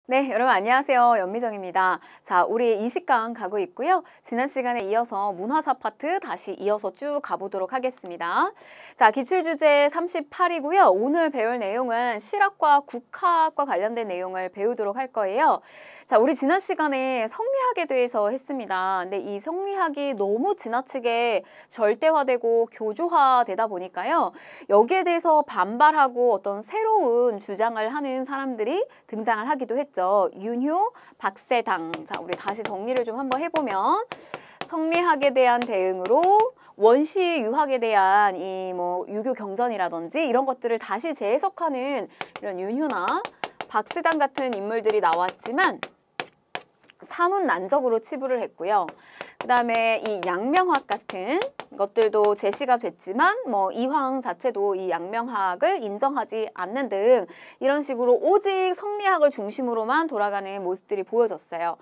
네, 여러분 안녕하세요. 연미정입니다. 자, 우리 20강 가고 있고요. 지난 시간에 이어서 문화사 파트 다시 이어서 쭉 가보도록 하겠습니다. 자, 기출주제 38이고요. 오늘 배울 내용은 실학과 국학과 관련된 내용을 배우도록 할 거예요. 자, 우리 지난 시간에 성리학에 대해서 했습니다. 근데 이 성리학이 너무 지나치게 절대화되고 교조화되다 보니까요. 여기에 대해서 반발하고 어떤 새로운 주장을 하는 사람들이 등장을 하기도 했죠. 윤효, 박세당. 자, 우리 다시 정리를 좀 한번 해보면 성리학에 대한 대응으로 원시 유학에 대한 이 유교 경전이라든지 이런 것들을 다시 재해석하는 이런 윤효나 박세당 같은 인물들이 나왔지만 사문난적으로 치부를 했고요. 그 다음에 이 양명학 같은 것들도 제시가 됐지만 이황 자체도 이 양명학을 인정하지 않는 등 이런 식으로 오직 성리학을 중심으로만 돌아가는 모습들이 보여졌어요.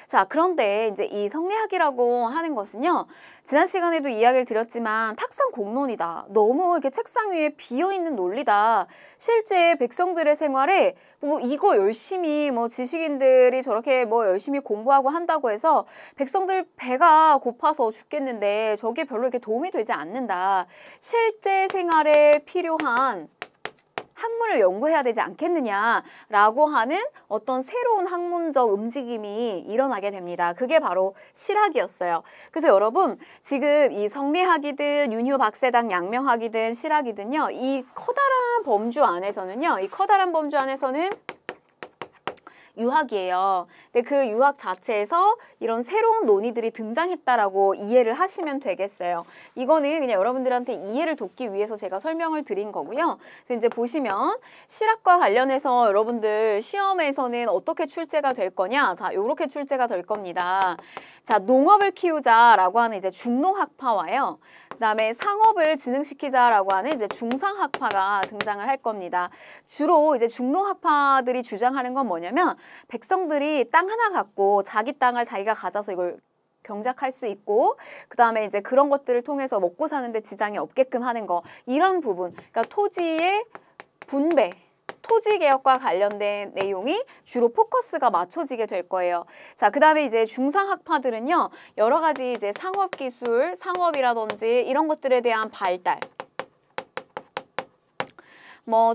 자, 그런데 이제 이 성리학이라고 하는 것은요. 지난 시간에도 이야기를 드렸지만 탁상 공론이다. 너무 이렇게 책상 위에 비어있는 논리다. 실제 백성들의 생활에 이거 열심히 지식인들이 저렇게 열심히 공부하고 한다고 해서 백성들 배가 고파서 죽겠는데 저게 별로 이렇게 도움이 되지 않는다. 실제 생활에 필요한 학문을 연구해야 되지 않겠느냐라고 하는 어떤 새로운 학문적 움직임이 일어나게 됩니다. 그게 바로 실학이었어요. 그래서 여러분 지금 이 성리학이든 윤효, 박세당, 양명학이든 실학이든요. 이 커다란 범주 안에서는요. 유학이에요. 근데 그 유학 자체에서 이런 새로운 논의들이 등장했다라고 이해를 하시면 되겠어요. 이거는 그냥 여러분들한테 이해를 돕기 위해서 제가 설명을 드린 거고요. 그래서 이제 보시면 실학과 관련해서 여러분들 시험에서는 어떻게 출제가 될 거냐? 자, 요렇게 출제가 될 겁니다. 자, 농업을 키우자라고 하는 이제 중농학파와요. 그다음에 상업을 진흥시키자라고 하는 이제 중상학파가 등장을 할 겁니다. 주로 이제 중농학파들이 주장하는 건 뭐냐면 백성들이 땅 하나 갖고 자기 땅을 자기가 가져서 이걸 경작할 수 있고 그 다음에 이제 그런 것들을 통해서 먹고 사는데 지장이 없게끔 하는 거 이런 부분 그러니까 토지의 분배 토지개혁과 관련된 내용이 주로 포커스가 맞춰지게 될 거예요. 자, 그 다음에 이제 중상학파들은요, 여러 가지 이제 상업기술, 상업이라든지 이런 것들에 대한 발달.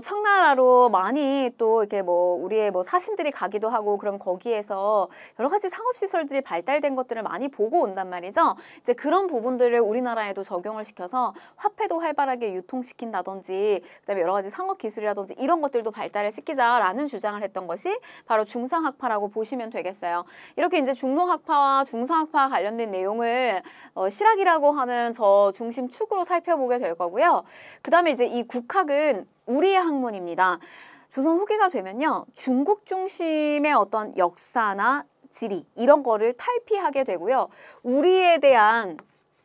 청나라로 많이 또 이렇게 우리의 사신들이 가기도 하고 그럼 거기에서 여러 가지 상업시설들이 발달된 것들을 많이 보고 온단 말이죠. 이제 그런 부분들을 우리나라에도 적용을 시켜서 화폐도 활발하게 유통시킨다든지 그다음에 여러 가지 상업기술이라든지 이런 것들도 발달을 시키자라는 주장을 했던 것이 바로 중상학파라고 보시면 되겠어요. 이렇게 이제 중농학파와 중상학파 관련된 내용을 실학이라고 하는 저 중심 축으로 살펴보게 될 거고요. 그 다음에 이제 이 국학은 우리의 학문입니다. 조선 후기가 되면요. 중국 중심의 어떤 역사나 지리 이런 거를 탈피하게 되고요. 우리에 대한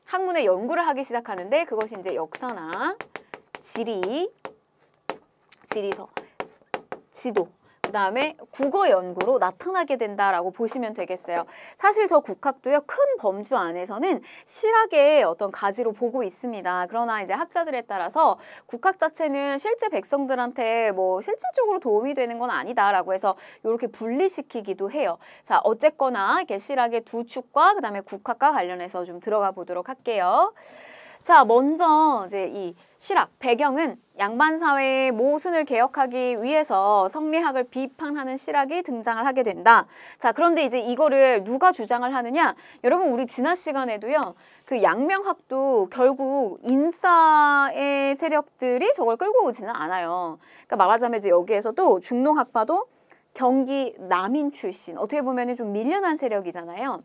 학문의 연구를 하기 시작하는데 그것이 이제 역사나 지리, 지리서, 지도 그 다음에 국어 연구로 나타나게 된다라고 보시면 되겠어요. 사실 저 국학도요, 큰 범주 안에서는 실학의 어떤 가지로 보고 있습니다. 그러나 이제 학자들에 따라서 국학 자체는 실제 백성들한테 실질적으로 도움이 되는 건 아니다라고 해서 이렇게 분리시키기도 해요. 자, 어쨌거나 이렇게 실학의 두 축과 그 다음에 국학과 관련해서 좀 들어가 보도록 할게요. 자, 먼저 이제 이 실학, 배경은 양반사회의 모순을 개혁하기 위해서 성리학을 비판하는 실학이 등장을 하게 된다. 자, 그런데 이제 이거를 누가 주장을 하느냐? 여러분, 우리 지난 시간에도요. 그 양명학도 결국 인사의 세력들이 저걸 끌고 오지는 않아요. 그러니까 말하자면 이제 여기에서도 중농학파도 경기 남인 출신, 어떻게 보면 좀 밀려난 세력이잖아요.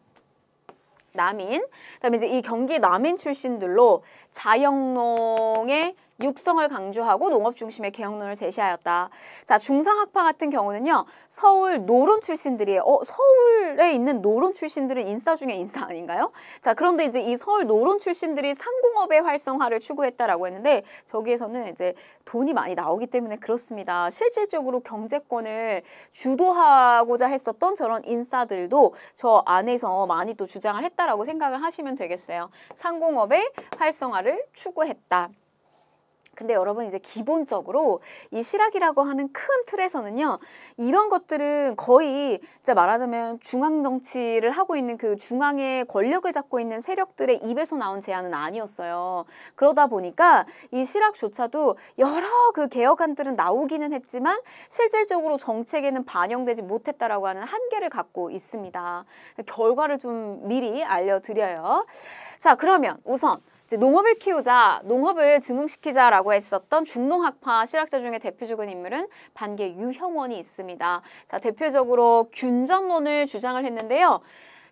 남인, 그다음에 이제 이 경기 남인 출신들로 자영농의 육성을 강조하고 농업 중심의 개혁론을 제시하였다. 자, 중상학파 같은 경우는요. 서울 노론 출신들이에요. 서울에 있는 노론 출신들은 인싸 중에 인싸 아닌가요? 자, 그런데 이제 이 서울 노론 출신들이 상공업의 활성화를 추구했다라고 했는데 저기에서는 이제 돈이 많이 나오기 때문에 그렇습니다. 실질적으로 경제권을 주도하고자 했었던 저런 인싸들도 저 안에서 많이 또 주장을 했다라고 생각을 하시면 되겠어요. 상공업의 활성화를 추구했다. 근데 여러분 이제 기본적으로 이 실학이라고 하는 큰 틀에서는요, 이런 것들은 거의 진짜 말하자면 중앙 정치를 하고 있는 그 중앙의 권력을 잡고 있는 세력들의 입에서 나온 제안은 아니었어요. 그러다 보니까 이 실학조차도 여러 그 개혁안들은 나오기는 했지만 실질적으로 정책에는 반영되지 못했다라고 하는 한계를 갖고 있습니다. 결과를 좀 미리 알려드려요. 자, 그러면 우선 이제 농업을 키우자, 농업을 증흥시키자라고 했었던 중농학파 실학자 중에 대표적인 인물은 반개 유형원이 있습니다. 자, 대표적으로 균전론을 주장을 했는데요.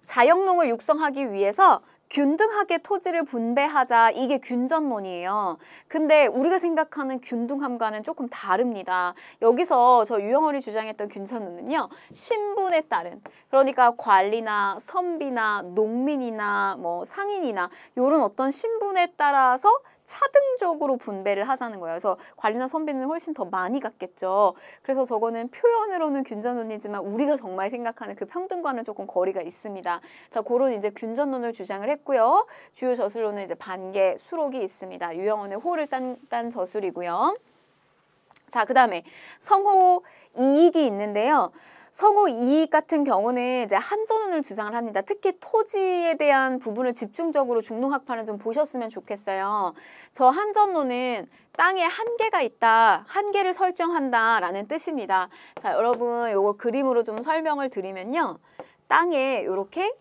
자영농을 육성하기 위해서 균등하게 토지를 분배하자, 이게 균전론이에요. 근데 우리가 생각하는 균등함과는 조금 다릅니다. 여기서 저 유형원이 주장했던 균전론은요, 신분에 따른, 그러니까 관리나 선비나 농민이나 뭐 상인이나 이런 어떤 신분에 따라서 차등적으로 분배를 하자는 거예요. 그래서 관리나 선비는 훨씬 더 많이 갖겠죠. 그래서 저거는 표현으로는 균전론이지만 우리가 정말 생각하는 그 평등과는 조금 거리가 있습니다. 자, 그런 이제 균전론을 주장을 했고요. 주요 저술로는 이제 반개, 수록이 있습니다. 유형원의 호를 딴 저술이고요. 자, 그 다음에 성호 이익이 있는데요. 성호 이익 같은 경우는 이제 한전론을 주장을 합니다. 특히 토지에 대한 부분을 집중적으로 중농학파는 좀 보셨으면 좋겠어요. 저 한전론은 땅에 한계가 있다, 한계를 설정한다라는 뜻입니다. 자, 여러분 요거 그림으로 좀 설명을 드리면요. 땅에 이렇게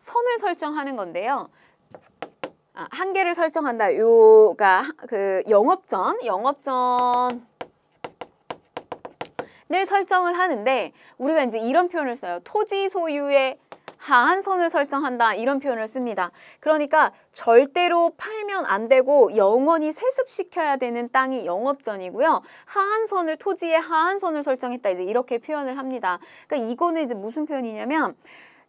선을 설정하는 건데요. 한계를 설정한다. 요가 그 영업전 을 설정을 하는데 우리가 이제 이런 표현을 써요. 토지 소유의 하한선을 설정한다, 이런 표현을 씁니다. 그러니까 절대로 팔면 안 되고 영원히 세습시켜야 되는 땅이 영업전이고요. 하한선을, 토지의 하한선을 설정했다, 이제 이렇게 표현을 합니다. 그러니까 이거는 이제 무슨 표현이냐면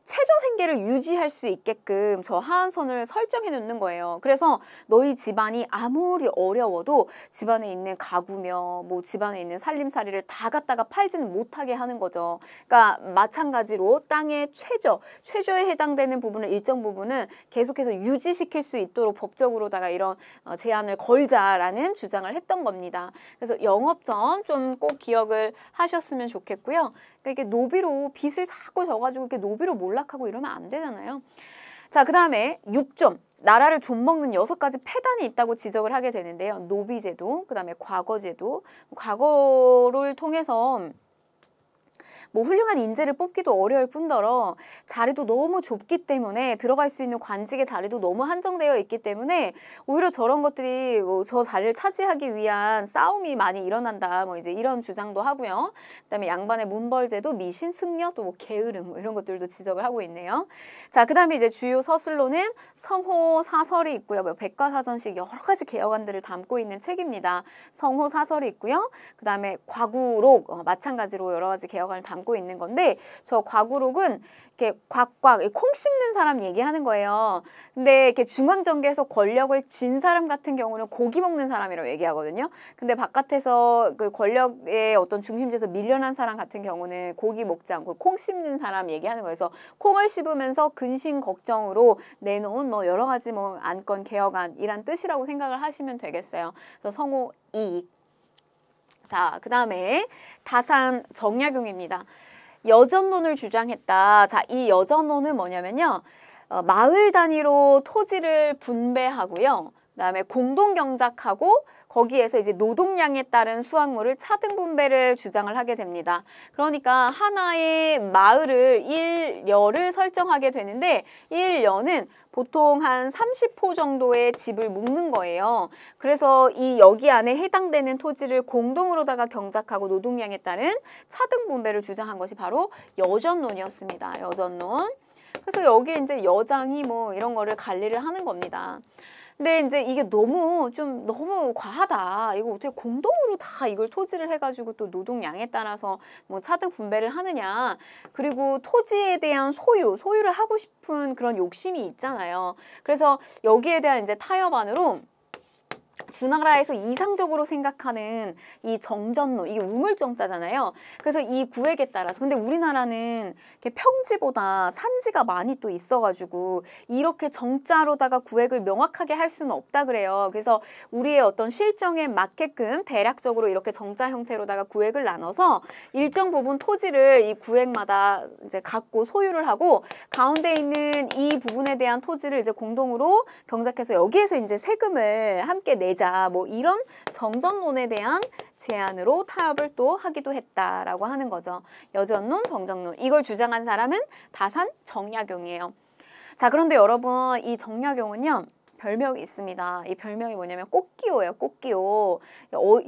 최저 생계를 유지할 수 있게끔 저 하한선을 설정해 놓는 거예요. 그래서 너희 집안이 아무리 어려워도 집안에 있는 가구며 뭐 집안에 있는 살림살이를 다 갖다가 팔지는 못하게 하는 거죠. 그러니까 마찬가지로 땅의 최저에 해당되는 부분을 일정 부분은 계속해서 유지시킬 수 있도록 법적으로다가 이런 제한을 걸자라는 주장을 했던 겁니다. 그래서 영업전 좀 꼭 기억을 하셨으면 좋겠고요. 그러니까 이게 노비로 빚을 자꾸 져가지고 이렇게 노비로 몰락하고 이러면 안 되잖아요. 자, 그 다음에 6점. 나라를 좀먹는 6가지 폐단이 있다고 지적을 하게 되는데요. 노비제도, 그 다음에 과거제도. 과거를 통해서 뭐 훌륭한 인재를 뽑기도 어려울 뿐더러 자리도 너무 좁기 때문에, 들어갈 수 있는 관직의 자리도 너무 한정되어 있기 때문에 오히려 저런 것들이 뭐 저 자리를 차지하기 위한 싸움이 많이 일어난다, 뭐 이제 이런 주장도 하고요. 그다음에 양반의 문벌제도, 미신, 승려, 또 뭐 게으름, 뭐 이런 것들도 지적을 하고 있네요. 자, 그다음에 이제 주요 서술로는 성호 사설이 있고요. 뭐 백과사전식 여러 가지 개혁안들을 담고 있는 책입니다. 성호 사설이 있고요. 그다음에 과구록, 마찬가지로 여러 가지 개혁안을 담고 있는 건데, 저 과구록은 이렇게 곽곽 콩 씹는 사람 얘기하는 거예요. 근데 이렇게 중앙정계에서 권력을 쥔 사람 같은 경우는 고기 먹는 사람이라고 얘기하거든요. 근데 바깥에서 그 권력의 어떤 중심지에서 밀려난 사람 같은 경우는 고기 먹지 않고 콩 씹는 사람 얘기하는 거예요. 그래서 콩을 씹으면서 근심 걱정으로 내놓은 뭐 여러 가지 뭐 안건 개혁안이란 뜻이라고 생각을 하시면 되겠어요. 그래서 성호 이익. 자, 그 다음에 다산 정약용입니다. 여전론을 주장했다. 자, 이 여전론은 뭐냐면요. 마을 단위로 토지를 분배하고요. 그다음에 공동경작하고 거기에서 이제 노동량에 따른 수확물을 차등 분배를 주장을 하게 됩니다. 그러니까 하나의 마을을 1여를 설정하게 되는데 1여는 보통 한 30호 정도의 집을 묶는 거예요. 그래서 이 여기 안에 해당되는 토지를 공동으로다가 경작하고 노동량에 따른 차등 분배를 주장한 것이 바로 여전론이었습니다. 여전론. 그래서 여기에 이제 여장이 뭐 이런 거를 관리를 하는 겁니다. 근데 이제 이게 너무 과하다. 이거 어떻게 공동으로 다 이걸 토지를 해가지고 또 노동량에 따라서 뭐 차등 분배를 하느냐. 그리고 토지에 대한 소유를 하고 싶은 그런 욕심이 있잖아요. 그래서 여기에 대한 이제 타협안으로 주나라에서 이상적으로 생각하는 이 정전로, 이게 우물정자잖아요. 그래서 이 구획에 따라서, 근데 우리나라는 이렇게 평지보다 산지가 많이 또 있어가지고 이렇게 정자로다가 구획을 명확하게 할 수는 없다 그래요. 그래서 우리의 어떤 실정에 맞게끔 대략적으로 이렇게 정자 형태로다가 구획을 나눠서 일정 부분 토지를 이 구획마다 이제 갖고 소유를 하고, 가운데 있는 이 부분에 대한 토지를 이제 공동으로 경작해서 여기에서 이제 세금을 함께 내자, 뭐 이런 정전론에 대한 제안으로 타협을 또 하기도 했다라고 하는 거죠. 여전론, 정전론. 이걸 주장한 사람은 다산 정약용이에요. 자, 그런데 여러분, 이 정약용은요, 별명이 있습니다. 이 별명이 뭐냐면 꽃기호예요. 꽃기호.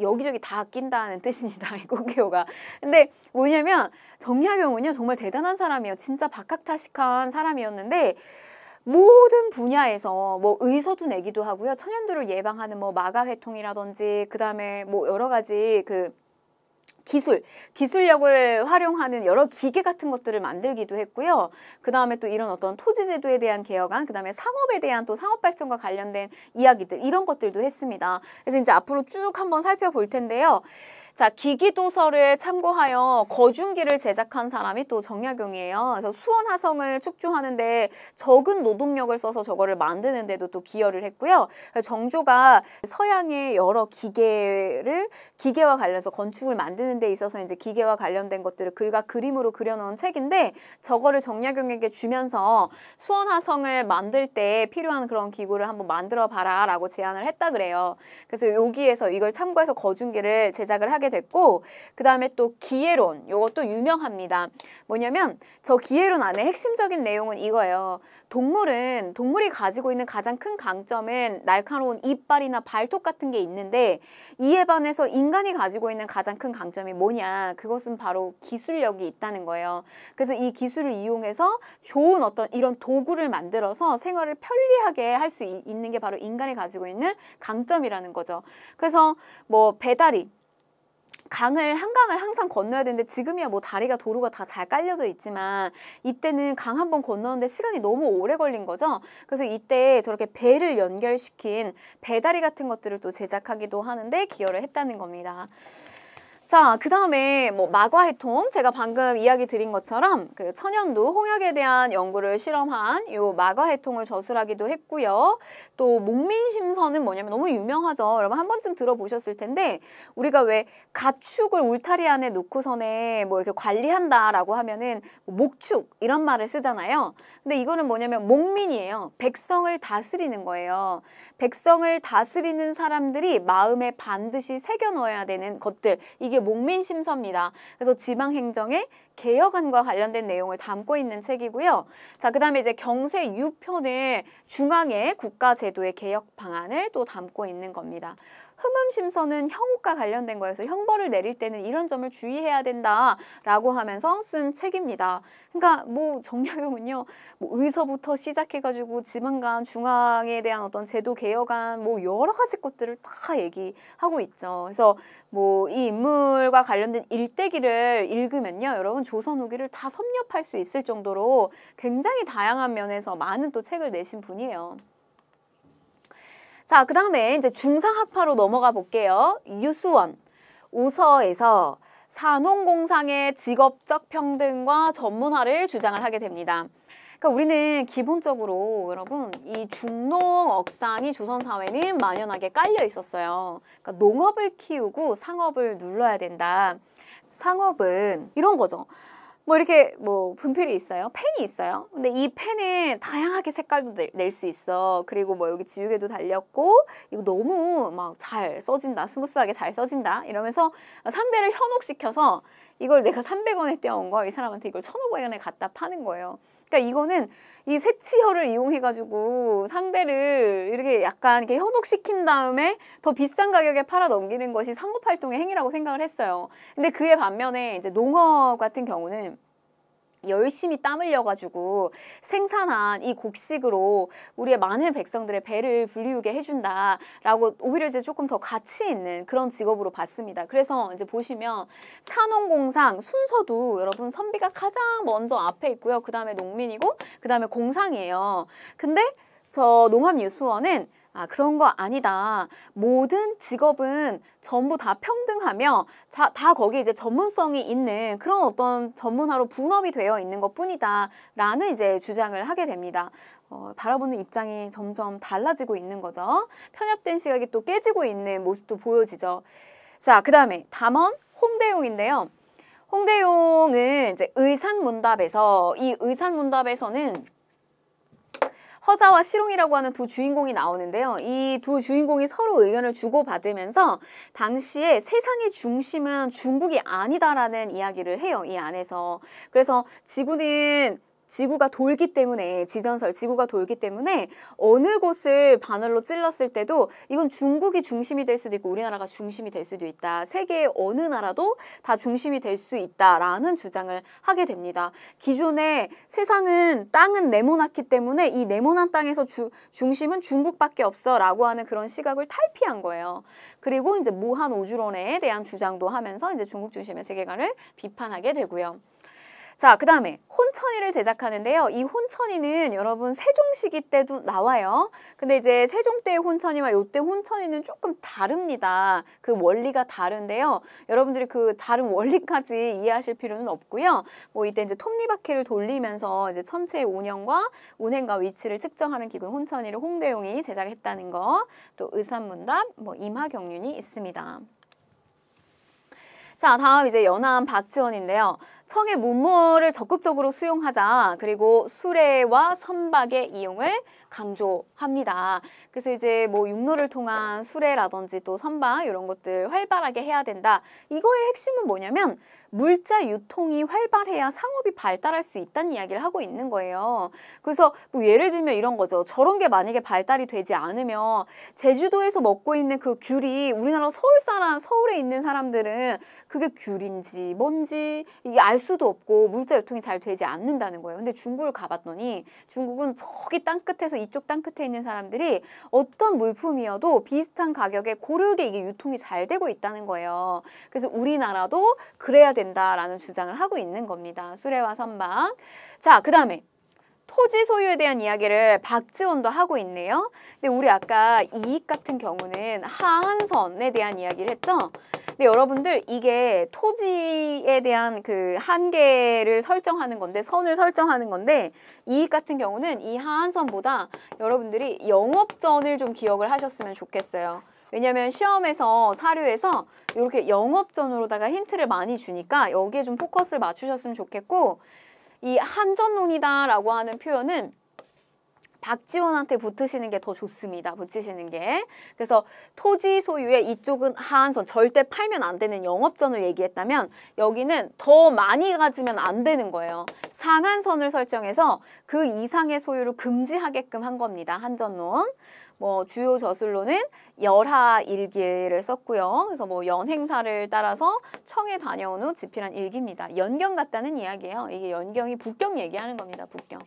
여기저기 다 낀다는 뜻입니다. 이 꽃기호가. 근데 뭐냐면 정약용은요, 정말 대단한 사람이에요. 진짜 박학다식한 사람이었는데 모든 분야에서 뭐 의서도 내기도 하고요. 천연두를 예방하는 뭐 마가회통이라든지, 그 다음에 뭐 여러 가지 그 기술력을 활용하는 여러 기계 같은 것들을 만들기도 했고요. 그 다음에 또 이런 어떤 토지제도에 대한 개혁안, 그 다음에 상업에 대한 또 상업발전과 관련된 이야기들, 이런 것들도 했습니다. 그래서 이제 앞으로 쭉 한번 살펴볼 텐데요. 자, 기기도서를 참고하여 거중기를 제작한 사람이 또 정약용이에요. 그래서 수원화성을 축조하는데 적은 노동력을 써서 저거를 만드는데도 또 기여를 했고요. 정조가 서양의 여러 기계와 관련해서 건축을 만드는 데 있어서 이제 기계와 관련된 것들을 글과 그림으로 그려놓은 책인데, 저거를 정약용에게 주면서 수원화성을 만들 때 필요한 그런 기구를 한번 만들어 봐라 라고 제안을 했다 그래요. 그래서 여기에서 이걸 참고해서 거중기를 제작을 하게 됐고, 그 다음에 또 기해론, 요것도 유명합니다. 뭐냐면 저 기해론 안에 핵심적인 내용은 이거예요. 동물이 가지고 있는 가장 큰 강점은 날카로운 이빨이나 발톱 같은 게 있는데, 이에 반해서 인간이 가지고 있는 가장 큰 강점이 뭐냐, 그것은 바로 기술력이 있다는 거예요. 그래서 이 기술을 이용해서 좋은 어떤 이런 도구를 만들어서 생활을 편리하게 할 수 있는 게 바로 인간이 가지고 있는 강점이라는 거죠. 그래서 뭐 배다리, 한강을 항상 건너야 되는데, 지금이야 뭐 다리가, 도로가 다 잘 깔려져 있지만 이때는 강 한 번 건너는데 시간이 너무 오래 걸린 거죠. 그래서 이때 저렇게 배를 연결시킨 배다리 같은 것들을 또 제작하기도 하는데 기여를 했다는 겁니다. 자, 그 다음에 뭐 마과해통, 제가 방금 이야기 드린 것처럼 그 천연두, 홍역에 대한 연구를 실험한 요 마과해통을 저술하기도 했고요. 또 목민심서는 뭐냐면 너무 유명하죠. 여러분 한 번쯤 들어보셨을 텐데, 우리가 왜 가축을 울타리 안에 놓고서는 뭐 이렇게 관리한다라고 하면은 목축 이런 말을 쓰잖아요. 근데 이거는 뭐냐면 목민이에요. 백성을 다스리는 거예요. 백성을 다스리는 사람들이 마음에 반드시 새겨 넣어야 되는 것들, 이게 목민심서입니다. 그래서 지방행정의 개혁안과 관련된 내용을 담고 있는 책이고요. 자, 그 다음에 이제 경세 유편을 중앙의 국가제도의 개혁 방안을 또 담고 있는 겁니다. 흠음심서는 형욱과 관련된 거여서 형벌을 내릴 때는 이런 점을 주의해야 된다라고 하면서 쓴 책입니다. 그러니까 뭐 정약용은요, 뭐 의서부터 시작해가지고 지방간, 중앙에 대한 어떤 제도 개혁안, 뭐 여러 가지 것들을 다 얘기하고 있죠. 그래서 뭐 이 인물과 관련된 일대기를 읽으면요, 여러분 조선 후기를 다 섭렵할 수 있을 정도로 굉장히 다양한 면에서 많은 또 책을 내신 분이에요. 자, 그 다음에 이제 중상학파로 넘어가 볼게요. 유수원, 오서에서 산홍공상의 직업적 평등과 전문화를 주장을 하게 됩니다. 그러니까 우리는 기본적으로 여러분 이 중농억상이 조선 사회는 만연하게 깔려 있었어요. 그러니까 농업을 키우고 상업을 눌러야 된다. 상업은 이런 거죠. 뭐 이렇게 뭐 분필이 있어요. 펜이 있어요. 근데 이 펜은 다양하게 색깔도 낼 수 있어. 그리고 뭐 여기 지우개도 달렸고, 이거 너무 막 잘 써진다. 스무스하게 잘 써진다. 이러면서 상대를 현혹시켜서 이걸 내가 300원에 떼어온 걸 이 사람한테 이걸 1,500원에 갖다 파는 거예요. 그러니까 이거는 이 새치혈을 이용해가지고 상대를 이렇게 약간 이렇게 현혹시킨 다음에 더 비싼 가격에 팔아 넘기는 것이 상업활동의 행위라고 생각을 했어요. 근데 그에 반면에 이제 농업 같은 경우는 열심히 땀 흘려가지고 생산한 이 곡식으로 우리의 많은 백성들의 배를 불리우게 해준다라고 오히려 이제 조금 더 가치 있는 그런 직업으로 봤습니다. 그래서 이제 보시면 산홍공상 순서도 여러분 선비가 가장 먼저 앞에 있고요. 그 다음에 농민이고 그 다음에 공상이에요. 근데 저 농업유수원은 아, 그런 거 아니다. 모든 직업은 전부 다 평등하며 다 거기에 이제 전문성이 있는 그런 어떤 전문화로 분업이 되어 있는 것뿐이다 라는 이제 주장을 하게 됩니다. 바라보는 입장이 점점 달라지고 있는 거죠. 편협된 시각이 또 깨지고 있는 모습도 보여지죠. 자, 그 다음에 담원 홍대용인데요. 홍대용은 이제 의산문답에서 이 의산문답에서는 허자와 시롱이라고 하는 두 주인공이 나오는데요. 이 두 주인공이 서로 의견을 주고받으면서 당시에 세상의 중심은 중국이 아니다라는 이야기를 해요. 이 안에서. 그래서 지구가 돌기 때문에 지구가 돌기 때문에 어느 곳을 바늘로 찔렀을 때도 이건 중국이 중심이 될 수도 있고 우리나라가 중심이 될 수도 있다. 세계의 어느 나라도 다 중심이 될 수 있다라는 주장을 하게 됩니다. 기존에 땅은 네모났기 때문에 이 네모난 땅에서 중심은 중국밖에 없어라고 하는 그런 시각을 탈피한 거예요. 그리고 이제 무한 우주론에 대한 주장도 하면서 이제 중국 중심의 세계관을 비판하게 되고요. 자, 그 다음에 혼천이를 제작하는데요. 이 혼천이는 여러분 세종시기 때도 나와요. 근데 이제 세종 때의 혼천이와 요때 혼천이는 조금 다릅니다. 그 원리가 다른데요. 여러분들이 그 다른 원리까지 이해하실 필요는 없고요. 뭐 이때 이제 톱니바퀴를 돌리면서 이제 천체의 운행과 위치를 측정하는 기구 혼천이를 홍대용이 제작했다는 거, 또 의산문답, 임하경륜이 있습니다. 자, 다음 이제 연암 박지원인데요. 성의 문물을 적극적으로 수용하자. 그리고 수레와 선박의 이용을 강조합니다. 그래서 이제 뭐 육로를 통한 수레라든지 또 선박 이런 것들 활발하게 해야 된다. 이거의 핵심은 뭐냐면 물자 유통이 활발해야 상업이 발달할 수 있다는 이야기를 하고 있는 거예요. 그래서 뭐 예를 들면 이런 거죠. 저런 게 만약에 발달이 되지 않으면 제주도에서 먹고 있는 그 귤이 우리나라 서울에 있는 사람들은 그게 귤인지 뭔지 이게 알 수도 없고 물자 유통이 잘 되지 않는다는 거예요. 근데 중국을 가봤더니 중국은 저기 땅끝에서 이쪽 땅끝에 있는 사람들이 어떤 물품이어도 비슷한 가격에 고르게 이게 유통이 잘 되고 있다는 거예요. 그래서 우리나라도 그래야 된다라는 주장을 하고 있는 겁니다. 수레와 선박. 자, 그 다음에 토지 소유에 대한 이야기를 박지원도 하고 있네요. 근데 우리 아까 이익 같은 경우는 하한선에 대한 이야기를 했죠. 근데 여러분들 이게 토지에 대한 그 한계를 설정하는 건데 선을 설정하는 건데 이익 같은 경우는 이 하한선보다 여러분들이 영업전을 좀 기억을 하셨으면 좋겠어요. 왜냐면 시험에서 사료에서 이렇게 영업전으로다가 힌트를 많이 주니까 여기에 좀 포커스를 맞추셨으면 좋겠고 이 한전론이다라고 하는 표현은 박지원한테 붙으시는 게 더 좋습니다. 붙이시는 게. 그래서 토지 소유의 이쪽은 하한선, 절대 팔면 안 되는 영업전을 얘기했다면 여기는 더 많이 가지면 안 되는 거예요. 상한선을 설정해서 그 이상의 소유를 금지하게끔 한 겁니다. 한전론. 뭐 주요 저술로는 열하일기를 썼고요. 그래서 뭐 연행사를 따라서 청에 다녀온 후 집필한 일기입니다. 연경 같다는 이야기예요. 이게 연경이 북경 얘기하는 겁니다. 북경.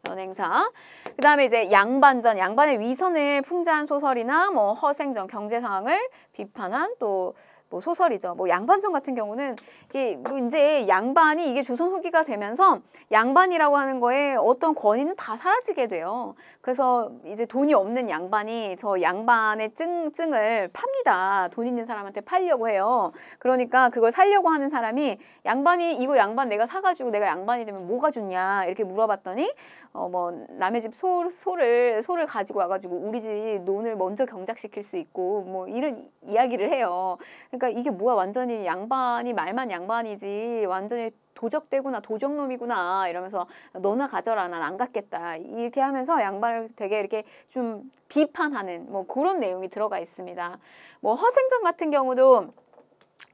연행사. 그 다음에 이제 양반전, 양반의 위선을 풍자한 소설이나 뭐 허생전, 경제 상황을 비판한 또 뭐 소설이죠. 뭐 양반전 같은 경우는 이게 뭐 이제 양반이 이게 조선 후기가 되면서 양반이라고 하는 거에 어떤 권위는 다 사라지게 돼요. 그래서 이제 돈이 없는 양반이 저 양반의 증을 팝니다. 돈 있는 사람한테 팔려고 해요. 그러니까 그걸 살려고 하는 사람이 양반이 이거 양반 내가 사가지고 내가 양반이 되면 뭐가 좋냐 이렇게 물어봤더니 뭐 남의 집 소를 가지고 와가지고 우리 집 논을 먼저 경작시킬 수 있고 뭐 이런 이야기를 해요. 그러니까 이게 뭐야 완전히 양반이 말만 양반이지 완전히 도적대구나 도적놈이구나 이러면서 너나 가져라 난 안 갖겠다 이렇게 하면서 양반을 되게 이렇게 좀 비판하는 뭐 그런 내용이 들어가 있습니다. 뭐 허생전 같은 경우도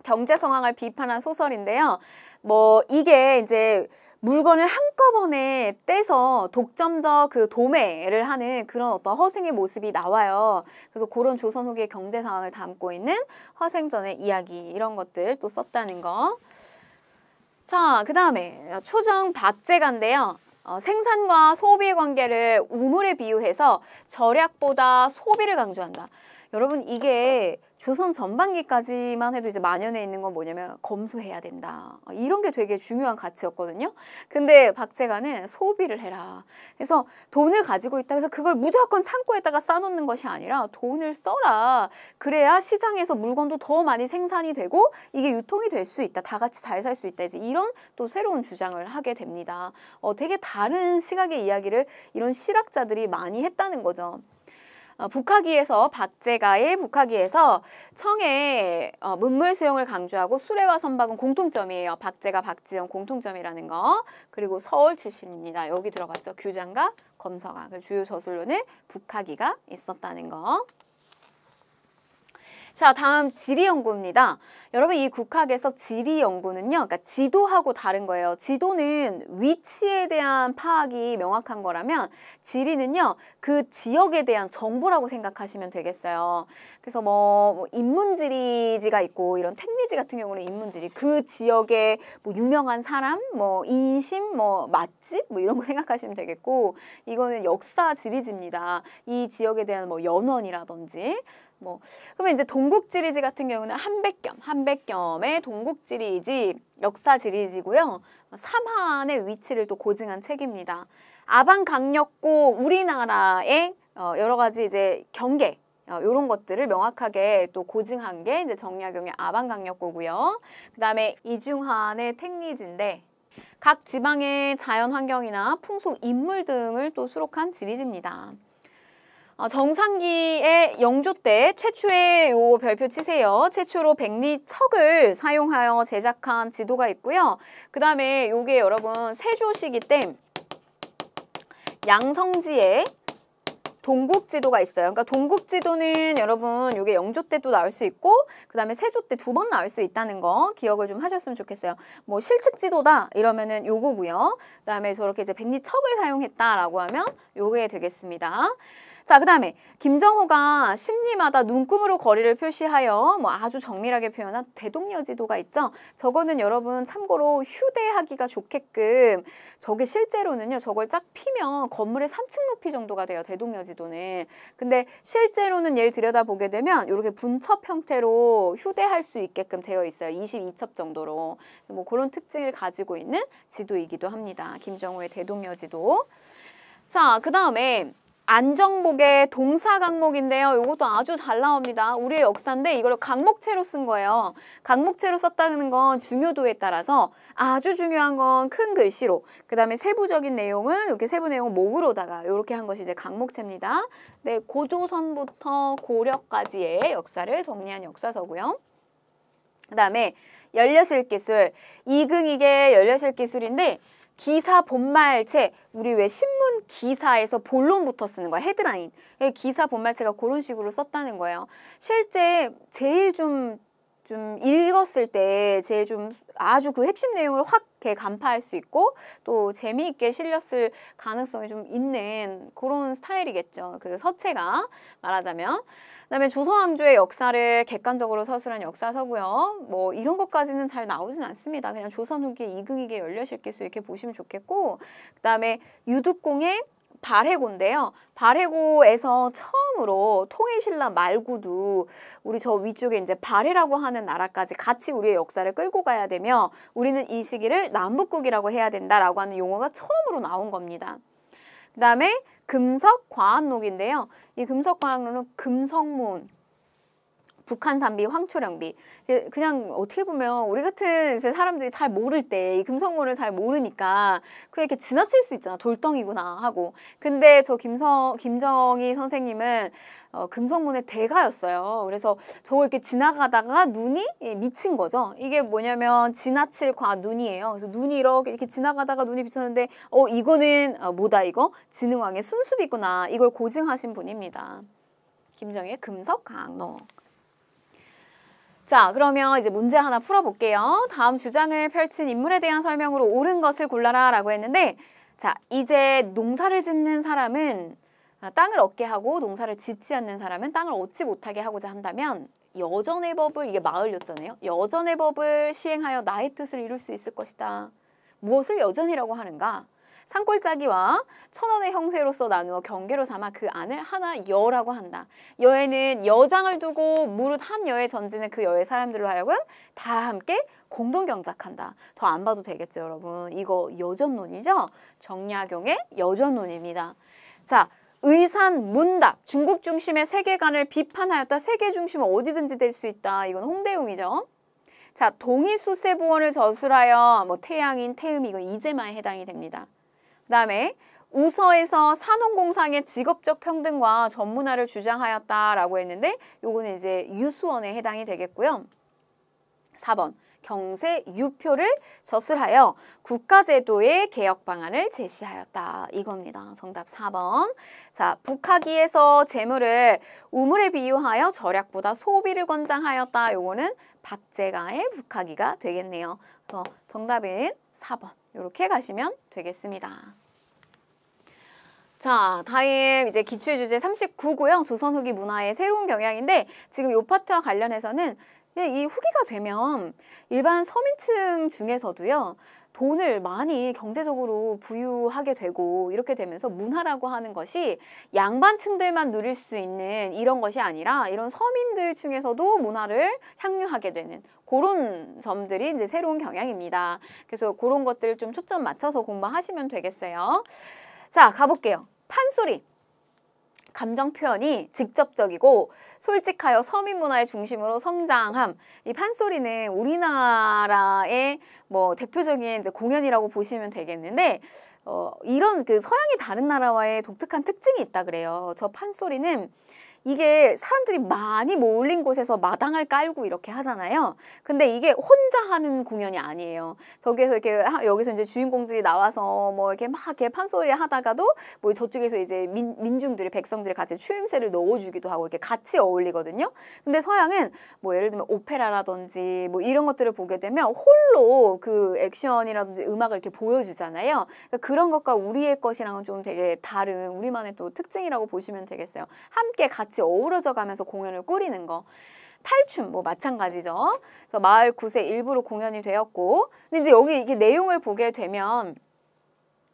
경제 상황을 비판한 소설인데요. 뭐 이게 이제 물건을 한꺼번에 떼서 독점적 그 도매를 하는 그런 어떤 허생의 모습이 나와요. 그래서 그런 조선 후기의 경제 상황을 담고 있는 허생전의 이야기 이런 것들 또 썼다는 거. 자, 그 다음에 초정 박제가인데요. 생산과 소비의 관계를 우물에 비유해서 절약보다 소비를 강조한다. 여러분 이게 조선 전반기까지만 해도 이제 만연해 있는 건 뭐냐면 검소해야 된다. 이런 게 되게 중요한 가치였거든요. 근데 박제가는 소비를 해라. 그래서 돈을 가지고 있다 해서 그걸 무조건 창고에다가 쌓아놓는 것이 아니라 돈을 써라. 그래야 시장에서 물건도 더 많이 생산이 되고 이게 유통이 될 수 있다. 다 같이 잘 살 수 있다. 이제 이런 또 새로운 주장을 하게 됩니다. 되게 다른 시각의 이야기를 이런 실학자들이 많이 했다는 거죠. 북하기에서 박제가의 북하기에서 청의 문물 수용을 강조하고 수레와 선박은 공통점이에요. 박제가 박지영 공통점이라는 거. 그리고 서울 출신입니다. 여기 들어갔죠. 규장과 검서가. 주요 저술로는 북하기가 있었다는 거. 자, 다음 지리연구입니다. 여러분 이 국학에서 지리연구는요. 그러니까 지도하고 다른 거예요. 지도는 위치에 대한 파악이 명확한 거라면 지리는요. 그 지역에 대한 정보라고 생각하시면 되겠어요. 그래서 뭐 인문지리지가 있고 이런 택리지 같은 경우는 인문지리 그 지역의 뭐 유명한 사람, 뭐 인심, 뭐 맛집 뭐 이런 거 생각하시면 되겠고 이거는 역사 지리지입니다. 이 지역에 대한 뭐 연원이라든지 그러면 이제 동국지리지 같은 경우는 한백겸의 동국지리지 역사지리지고요. 삼한의 위치를 또 고증한 책입니다. 아방강력고 우리나라의 여러 가지 이제 경계 이런 것들을 명확하게 또 고증한 게 이제 정약용의 아방강력고고요. 그다음에 이중환의 택리지인데 각 지방의 자연 환경이나 풍속 인물 등을 또 수록한 지리지입니다. 정상기의 영조 때 최초의 요 별표 치세요. 최초로 백리척을 사용하여 제작한 지도가 있고요. 그 다음에 요게 여러분 세조시기 때 양성지에 동국지도가 있어요. 그러니까 동국지도는 여러분 요게 영조 때 또 나올 수 있고 그 다음에 세조 때 2번 나올 수 있다는 거 기억을 좀 하셨으면 좋겠어요. 뭐 실측지도다 이러면은 요거고요. 그 다음에 저렇게 이제 백리척을 사용했다라고 하면 요게 되겠습니다. 자, 그 다음에 김정호가 심리마다 눈금으로 거리를 표시하여 뭐 아주 정밀하게 표현한 대동여지도가 있죠. 저거는 여러분 참고로 휴대하기가 좋게끔 저게 실제로는요. 저걸 쫙 피면 건물의 3층 높이 정도가 돼요. 대동여지도는. 근데 실제로는 얘를 들여다보게 되면 이렇게 분첩 형태로 휴대할 수 있게끔 되어 있어요. 22첩 정도로. 뭐 그런 특징을 가지고 있는 지도이기도 합니다. 김정호의 대동여지도. 자, 그 다음에 안정복의 동사 강목인데요. 이것도 아주 잘 나옵니다. 우리의 역사인데 이걸 강목체로 쓴 거예요. 강목체로 썼다는 건 중요도에 따라서 아주 중요한 건 큰 글씨로 그 다음에 세부적인 내용은 이렇게 세부 내용을 목으로다가 이렇게 한 것이 이제 강목체입니다. 네, 고조선부터 고려까지의 역사를 정리한 역사서고요. 그 다음에 연려실기술 이근익의 연려실기술인데 기사 본말체, 우리 왜 신문 기사에서 본론부터 쓰는 거야, 헤드라인. 기사 본말체가 그런 식으로 썼다는 거예요. 실제 제일 좀 읽었을 때 제일 좀 아주 그 핵심 내용을 확 이렇게 간파할 수 있고 또 재미있게 실렸을 가능성이 좀 있는 그런 스타일이겠죠. 그 서체가 말하자면. 그다음에 조선왕조의 역사를 객관적으로 서술한 역사서고요. 뭐 이런 것까지는 잘 나오진 않습니다. 그냥 조선 후기 이근익의 연려실기술 이렇게 보시면 좋겠고 그다음에 유득공의 발해고인데요. 발해고에서 처음으로 통일신라 말고도 우리 저 위쪽에 이제 발해라고 하는 나라까지 같이 우리의 역사를 끌고 가야 되며 우리는 이 시기를 남북국이라고 해야 된다라고 하는 용어가 처음으로 나온 겁니다. 그 다음에 금석과학록인데요. 이 금석과학록은 금성문, 북한산비, 황초령비. 그냥 어떻게 보면 우리 같은 이제 사람들이 잘 모를 때 이 금성문을 잘 모르니까 그냥 이렇게 지나칠 수 있잖아. 돌덩이구나 하고. 근데 저 김정희 선생님은 금성문의 대가였어요. 그래서 저거 이렇게 지나가다가 눈이 미친 거죠. 이게 뭐냐면 지나칠 과 눈이에요. 그래서 눈이 이렇게 지나가다가 눈이 비쳤는데 이거는 뭐다 이거? 진흥왕의 순수비구나. 이걸 고증하신 분입니다. 김정희의 금석과학록. 자, 그러면 이제 문제 하나 풀어볼게요. 다음 주장을 펼친 인물에 대한 설명으로 옳은 것을 골라라 라고 했는데 자, 이제 농사를 짓는 사람은 땅을 얻게 하고 농사를 짓지 않는 사람은 땅을 얻지 못하게 하고자 한다면 여전의 법을, 이게 마을였잖아요. 여전의 법을 시행하여 나의 뜻을 이룰 수 있을 것이다. 무엇을 여전이라고 하는가? 산골짜기와 천원의 형세로서 나누어 경계로 삼아 그 안을 하나 여라고 한다. 여에는 여장을 두고 무릇 한 여에 전지는 그 여의 사람들로 하여금 다 함께 공동 경작한다. 더 안 봐도 되겠죠, 여러분. 이거 여전론이죠? 정약용의 여전론입니다. 자, 의산, 문답, 중국 중심의 세계관을 비판하였다. 세계 중심은 어디든지 될 수 있다. 이건 홍대용이죠. 자, 동의수세보원을 저술하여 뭐 태양인, 태음이 이건 이제마에 해당이 됩니다. 그 다음에 우서에서 산업공상의 직업적 평등과 전문화를 주장하였다라고 했는데 요거는 이제 유수원에 해당이 되겠고요. 4번 경세 유표를 저술하여 국가제도의 개혁 방안을 제시하였다. 이겁니다. 정답 4번. 자, 북하기에서 재물을 우물에 비유하여 절약보다 소비를 권장하였다. 요거는 박제가의 북하기가 되겠네요. 그래서 정답은 4번. 이렇게 가시면 되겠습니다. 자, 다음 이제 기출 주제 39고요. 조선 후기 문화의 새로운 경향인데 지금 이 파트와 관련해서는 이 후기가 되면 일반 서민층 중에서도요. 돈을 많이 경제적으로 부유하게 되고 이렇게 되면서 문화라고 하는 것이 양반층들만 누릴 수 있는 이런 것이 아니라 이런 서민들 중에서도 문화를 향유하게 되는 그런 점들이 이제 새로운 경향입니다. 그래서 그런 것들을 좀 초점 맞춰서 공부하시면 되겠어요. 자, 가볼게요. 판소리. 감정 표현이 직접적이고 솔직하여 서민 문화의 중심으로 성장함. 이 판소리는 우리나라의 뭐 대표적인 이제 공연이라고 보시면 되겠는데 이런 그 서양이 다른 나라와의 독특한 특징이 있다 그래요. 저 판소리는 이게 사람들이 많이 몰린 곳에서 마당을 깔고 이렇게 하잖아요. 근데 이게 혼자 하는 공연이 아니에요. 저기에서 이렇게 여기서 이제 주인공들이 나와서 뭐 이렇게 막 이렇게 판소리 하다가도 뭐 저쪽에서 이제 민중들이 백성들이 같이 추임새를 넣어주기도 하고 이렇게 같이 어울리거든요. 근데 서양은 뭐 예를 들면 오페라라든지 뭐 이런 것들을 보게 되면 홀로 그 액션이라든지 음악을 이렇게 보여주잖아요. 그러니까 그런 것과 우리의 것이랑은 좀 되게 다른 우리만의 또 특징이라고 보시면 되겠어요. 함께 같이 어우러져 가면서 공연을 꾸리는 거. 탈춤 뭐 마찬가지죠. 그래서 마을 구세 일부로 공연이 되었고, 근데 이제 여기 이게 내용을 보게 되면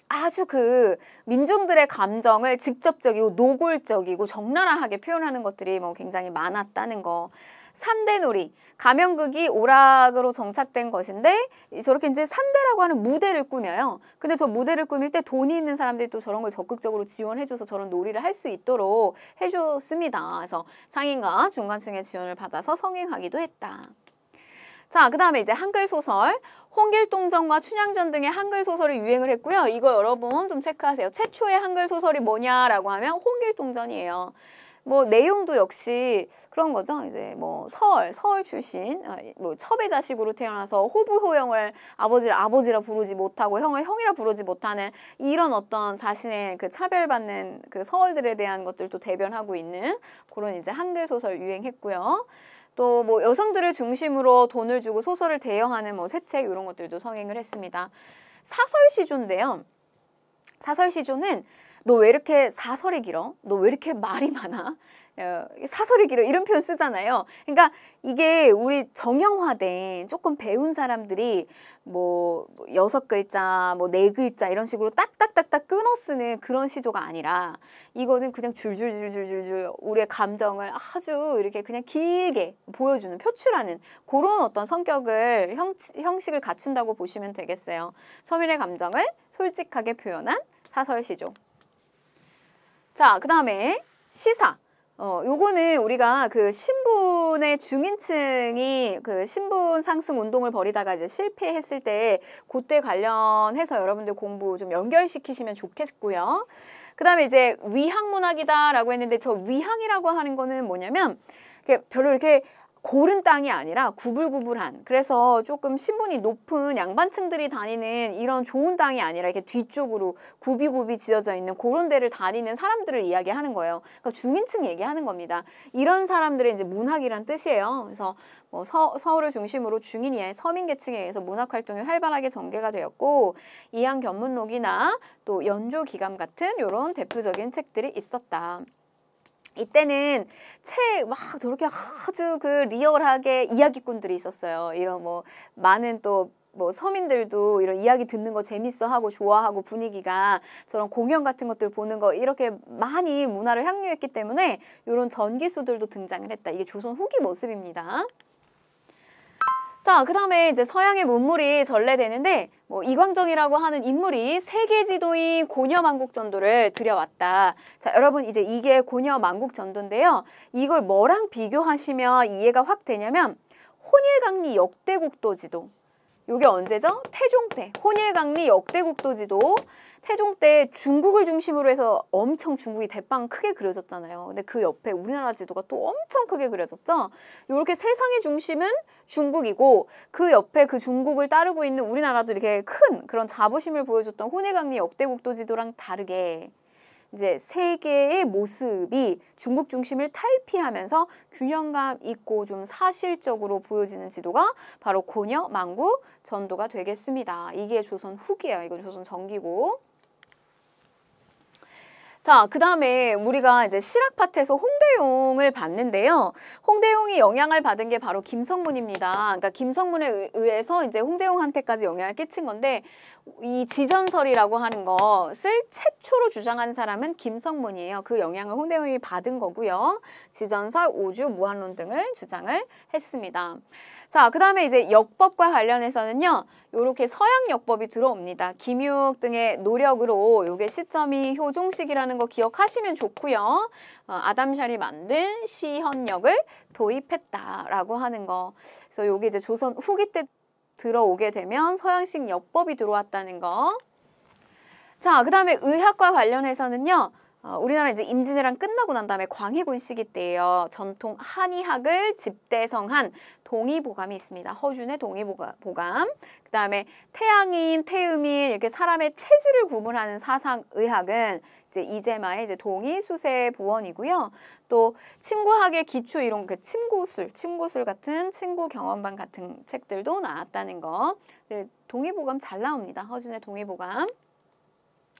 아주 그 민중들의 감정을 직접적이고 노골적이고 적나라하게 표현하는 것들이 뭐 굉장히 많았다는 거. 산대놀이, 가면극이 오락으로 정착된 것인데 저렇게 이제 산대라고 하는 무대를 꾸며요. 근데 저 무대를 꾸밀 때 돈이 있는 사람들이 또 저런 걸 적극적으로 지원해줘서 저런 놀이를 할 수 있도록 해줬습니다. 그래서 상인과 중간층의 지원을 받아서 성행하기도 했다. 자, 그 다음에 이제 한글 소설. 홍길동전과 춘향전 등의 한글 소설이 유행을 했고요. 이거 여러분 좀 체크하세요. 최초의 한글 소설이 뭐냐라고 하면 홍길동전이에요. 뭐 내용도 역시 그런 거죠. 이제 뭐 서울 출신, 뭐 첩의 자식으로 태어나서 호부호형을 아버지라 부르지 못하고 형을 형이라 부르지 못하는 이런 어떤 자신의 그 차별받는 그 서울들에 대한 것들도 대변하고 있는 그런 이제 한글 소설 유행했고요. 또 뭐 여성들을 중심으로 돈을 주고 소설을 대여하는 뭐 새 책 이런 것들도 성행을 했습니다. 사설시조인데요. 사설시조는 너 왜 이렇게 사설이 길어? 너 왜 이렇게 말이 많아? 사설이 길어 이런 표현 쓰잖아요. 그러니까 이게 우리 정형화된 조금 배운 사람들이 뭐 6글자, 뭐 4글자 이런 식으로 딱딱딱딱 끊어 쓰는 그런 시조가 아니라 이거는 그냥 줄줄줄줄줄 우리의 감정을 아주 이렇게 그냥 길게 보여주는, 표출하는 그런 어떤 성격을 형식을 갖춘다고 보시면 되겠어요. 서민의 감정을 솔직하게 표현한 사설시조. 자, 그 다음에 시사. 요거는 우리가 그 신분의 중인층이 그 신분 상승 운동을 벌이다가 이제 실패했을 때 그때 관련해서 여러분들 공부 좀 연결시키시면 좋겠고요. 그 다음에 이제 위항문학이다라고 했는데 저 위항이라고 하는 거는 뭐냐면 별로 이렇게 고른 땅이 아니라 구불구불한, 그래서 조금 신분이 높은 양반층들이 다니는 이런 좋은 땅이 아니라 이렇게 뒤쪽으로 굽이굽이 지어져 있는 그런 데를 다니는 사람들을 이야기하는 거예요. 그러니까 중인층 얘기하는 겁니다. 이런 사람들의 이제 문학이란 뜻이에요. 그래서 뭐 서울을 중심으로 중인이의 서민계층에 의해서 문학 활동이 활발하게 전개가 되었고 이항견문록이나 또 연조기감 같은 이런 대표적인 책들이 있었다. 이때는 책 막 저렇게 아주 그 리얼하게 이야기꾼들이 있었어요. 이런 뭐 많은 또 뭐 서민들도 이런 이야기 듣는 거 재밌어하고 좋아하고 분위기가 저런 공연 같은 것들 보는 거 이렇게 많이 문화를 향유했기 때문에 이런 전기수들도 등장을 했다. 이게 조선 후기 모습입니다. 자, 그 다음에 이제 서양의 문물이 전래되는데 뭐 이광정이라고 하는 인물이 세계 지도인 고려만국전도를 들여왔다. 자, 여러분 이제 이게 고려만국전도인데요. 이걸 뭐랑 비교하시면 이해가 확 되냐면 혼일강리 역대국도 지도. 요게 언제죠? 태종 때. 혼일강리 역대국도 지도. 태종 때 중국을 중심으로 해서 엄청 중국이 대빵 크게 그려졌잖아요. 근데 그 옆에 우리나라 지도가 또 엄청 크게 그려졌죠. 이렇게 세상의 중심은 중국이고 그 옆에 그 중국을 따르고 있는 우리나라도 이렇게 큰 그런 자부심을 보여줬던 혼일강리 역대국도 지도랑 다르게 이제 세계의 모습이 중국 중심을 탈피하면서 균형감 있고 좀 사실적으로 보여지는 지도가 바로 고려만국 전도가 되겠습니다. 이게 조선 후기예요. 이건 조선 전기고. 자, 그 다음에 우리가 이제 실학 파트에서 홍대용을 봤는데요. 홍대용이 영향을 받은 게 바로 김성문입니다. 그러니까 김성문에 의해서 이제 홍대용한테까지 영향을 끼친 건데 이 지전설이라고 하는 것을 최초로 주장한 사람은 김성문이에요. 그 영향을 홍대용이 받은 거고요. 지전설, 오주, 무한론 등을 주장을 했습니다. 자, 그 다음에 이제 역법과 관련해서는요. 요렇게 서양 역법이 들어옵니다. 김육 등의 노력으로 요게 시점이 효종식이라는 거 기억하시면 좋고요. 아담샬이 만든 시현역을 도입했다라고 하는 거. 그래서 요게 이제 조선 후기 때 들어오게 되면 서양식 역법이 들어왔다는 거. 자, 그 다음에 의학과 관련해서는요. 우리나라 이제 임진왜란 끝나고 난 다음에 광해군 시기 때예요. 전통 한의학을 집대성한 동의보감이 있습니다. 허준의 동의보감. 그 다음에 태양인, 태음인 이렇게 사람의 체질을 구분하는 사상의학은 이제 이재마의 이제 동의수세보원이고요. 또 침구학의 기초 이론, 그 침구술 같은 침구 경험반 같은 책들도 나왔다는 거. 네, 동의보감 잘 나옵니다. 허준의 동의보감.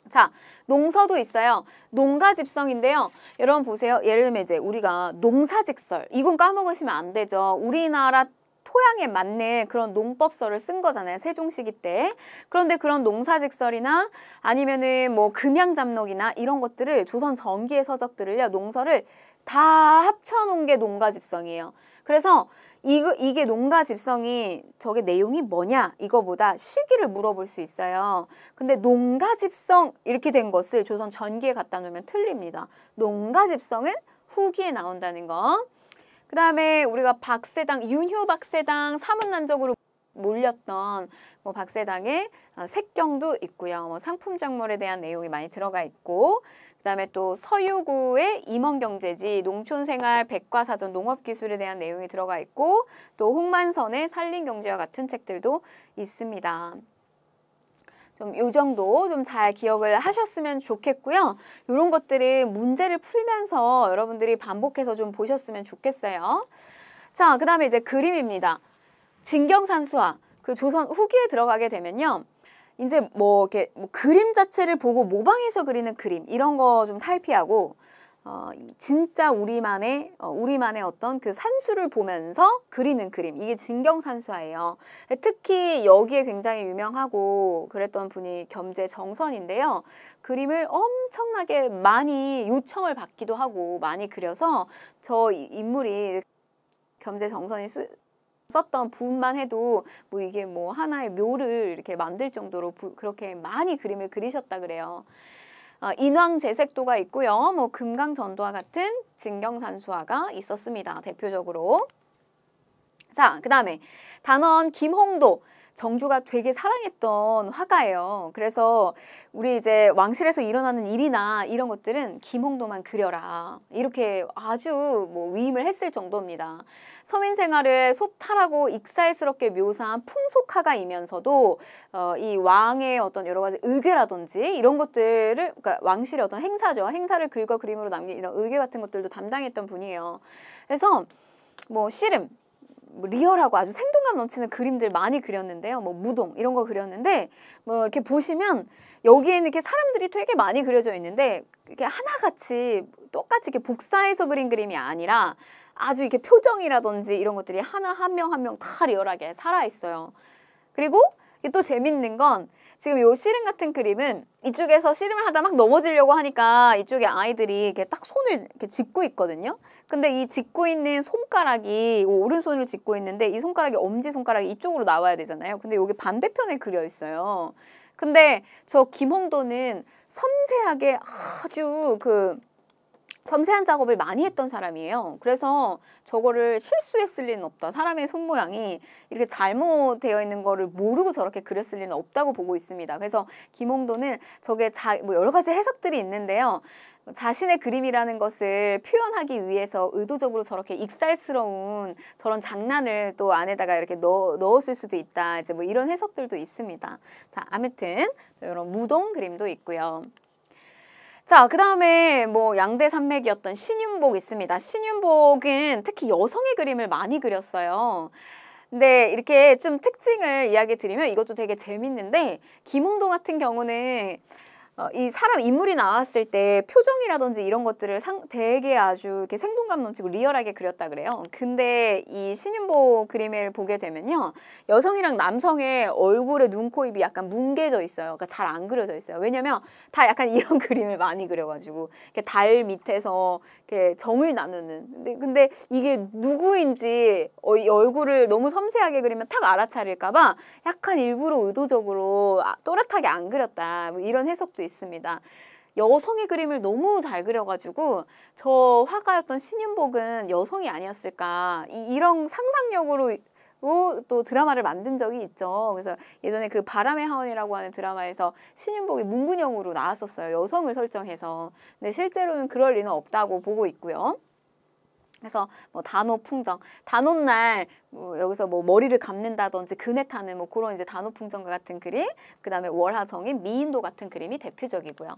자, 농서도 있어요. 농가집성인데요. 여러분 보세요. 예를 들면 이제 우리가 농사직설, 이건 까먹으시면 안 되죠. 우리나라 토양에 맞는 그런 농법서를 쓴 거잖아요. 세종시기 때. 그런데 그런 농사직설이나 아니면은 뭐 금양잡록이나 이런 것들을 조선 전기의 서적들을요. 농서를 다 합쳐놓은 게 농가집성이에요. 그래서 이게 농가집성이 저게 내용이 뭐냐 이거보다 시기를 물어볼 수 있어요. 근데 농가집성 이렇게 된 것을 조선 전기에 갖다 놓으면 틀립니다. 농가집성은 후기에 나온다는 거. 그 다음에 우리가 박세당, 윤효 박세당 사문난적으로 몰렸던 뭐 박세당의 색경도 있고요. 뭐 상품작물에 대한 내용이 많이 들어가 있고 그다음에 또 서유구의 임원경제지, 농촌생활, 백과사전, 농업기술에 대한 내용이 들어가 있고 또 홍만선의 산림경제와 같은 책들도 있습니다. 좀 요 정도 좀 잘 기억을 하셨으면 좋겠고요. 이런 것들을 문제를 풀면서 여러분들이 반복해서 좀 보셨으면 좋겠어요. 자, 그 다음에 이제 그림입니다. 진경산수화, 그 조선 후기에 들어가게 되면요. 이제 뭐 이렇게 뭐 그림 자체를 보고 모방해서 그리는 그림 이런 거 좀 탈피하고 진짜 우리만의 어떤 그 산수를 보면서 그리는 그림, 이게 진경산수화예요. 특히 여기에 굉장히 유명하고 그랬던 분이 겸재정선인데요. 그림을 엄청나게 많이 요청을 받기도 하고 많이 그려서 저 인물이 겸재정선이 썼던 부분만 해도 뭐 이게 뭐 하나의 묘를 이렇게 만들 정도로 그렇게 많이 그림을 그리셨다 그래요. 인왕제색도가 있고요. 뭐 금강전도와 같은 진경산수화가 있었습니다. 대표적으로. 자, 그 다음에 단원 김홍도. 정조가 되게 사랑했던 화가예요. 그래서 우리 이제 왕실에서 일어나는 일이나 이런 것들은 김홍도만 그려라. 이렇게 아주 뭐 위임을 했을 정도입니다. 서민 생활을 소탈하고 익살스럽게 묘사한 풍속화가이면서도 이 왕의 어떤 여러 가지 의궤라든지 이런 것들을, 그러니까 왕실의 어떤 행사죠. 행사를 글과 그림으로 남긴 이런 의궤 같은 것들도 담당했던 분이에요. 그래서 뭐 씨름, 리얼하고 아주 생동감 넘치는 그림들 많이 그렸는데요. 뭐 무동 이런 거 그렸는데 뭐 이렇게 보시면 여기에는 이렇게 사람들이 되게 많이 그려져 있는데 이렇게 하나같이 똑같이 이렇게 복사해서 그린 그림이 아니라 아주 이렇게 표정이라든지 이런 것들이 하나 한 명 한 명 다 리얼하게 살아 있어요. 그리고 이게 또 재밌는 건 지금 요 씨름 같은 그림은 이쪽에서 씨름을 하다 막 넘어지려고 하니까 이쪽에 아이들이 이렇게 딱 손을 이렇게 짚고 있거든요. 근데 이 짚고 있는 손가락이 오른손으로 짚고 있는데 이 손가락이 엄지손가락이 이쪽으로 나와야 되잖아요. 근데 여기 반대편에 그려 있어요. 근데 저 김홍도는 섬세하게 아주 그 섬세한 작업을 많이 했던 사람이에요. 그래서 저거를 실수했을 리는 없다. 사람의 손 모양이 이렇게 잘못되어 있는 거를 모르고 저렇게 그렸을 리는 없다고 보고 있습니다. 그래서 김홍도는 저게 뭐 여러 가지 해석들이 있는데요. 자신의 그림이라는 것을 표현하기 위해서 의도적으로 저렇게 익살스러운 저런 장난을 또 안에다가 이렇게 넣었을 수도 있다. 이제 뭐 이런 해석들도 있습니다. 자, 아무튼 이런 무동 그림도 있고요. 자, 그 다음에 뭐 양대 산맥이었던 신윤복 있습니다. 신윤복은 특히 여성의 그림을 많이 그렸어요. 근데 이렇게 좀 특징을 이야기 드리면 이것도 되게 재밌는데 김홍도 같은 경우는 이 사람 인물이 나왔을 때 표정이라든지 이런 것들을 되게 아주 이렇게 생동감 넘치고 리얼하게 그렸다 그래요. 근데 이 신윤복 그림을 보게 되면요. 여성이랑 남성의 얼굴에 눈, 코, 입이 약간 뭉개져 있어요. 그러니까 잘 안 그려져 있어요. 왜냐면 다 약간 이런 그림을 많이 그려가지고 이렇게 달 밑에서 이렇게 정을 나누는. 근데 이게 누구인지 이 얼굴을 너무 섬세하게 그리면 탁 알아차릴까봐 약간 일부러 의도적으로 또렷하게 안 그렸다. 뭐 이런 해석도 있습니다. 여성의 그림을 너무 잘 그려가지고 저 화가였던 신윤복은 여성이 아니었을까 이런 상상력으로 또 드라마를 만든 적이 있죠. 그래서 예전에 그 바람의 하원이라고 하는 드라마에서 신윤복이 문근영으로 나왔었어요. 여성을 설정해서. 근데 실제로는 그럴 리는 없다고 보고 있고요. 그래서 뭐 단오풍정, 단오날 뭐 여기서 뭐 머리를 감는다든지 그네 타는 뭐 그런 이제 단오풍정과 같은 그림, 그 다음에 월하정인 미인도 같은 그림이 대표적이고요.